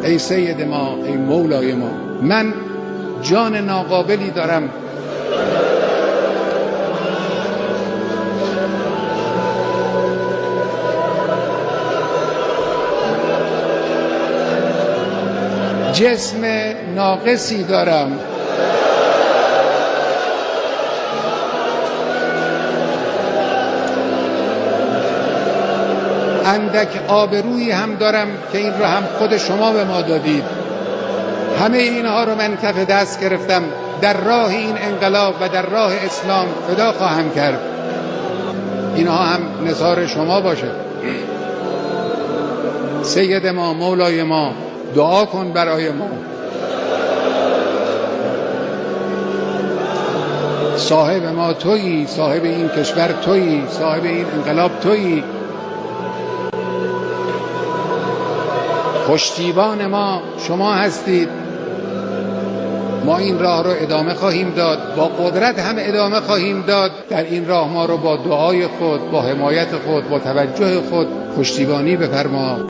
ای سید ما، ای مولای ما. من جان ناقابلی دارم جسم ناقصی دارم اندک آبرویی هم دارم که این را هم خود شما به ما دادید. همه اینها رو من کف دست گرفتم، در راه این انقلاب و در راه اسلام فدا خواهم کرد. اینها هم نثار شما باشه. سید ما، مولای ما، دعا کن برای ما. صاحب ما تویی، صاحب این کشور تویی، صاحب این انقلاب تویی. پشتیبان ما شما هستید. ما این راه رو ادامه خواهیم داد، با قدرت هم ادامه خواهیم داد. در این راه ما رو با دعای خود، با حمایت خود، با توجه خود پشتیبانی بفرما.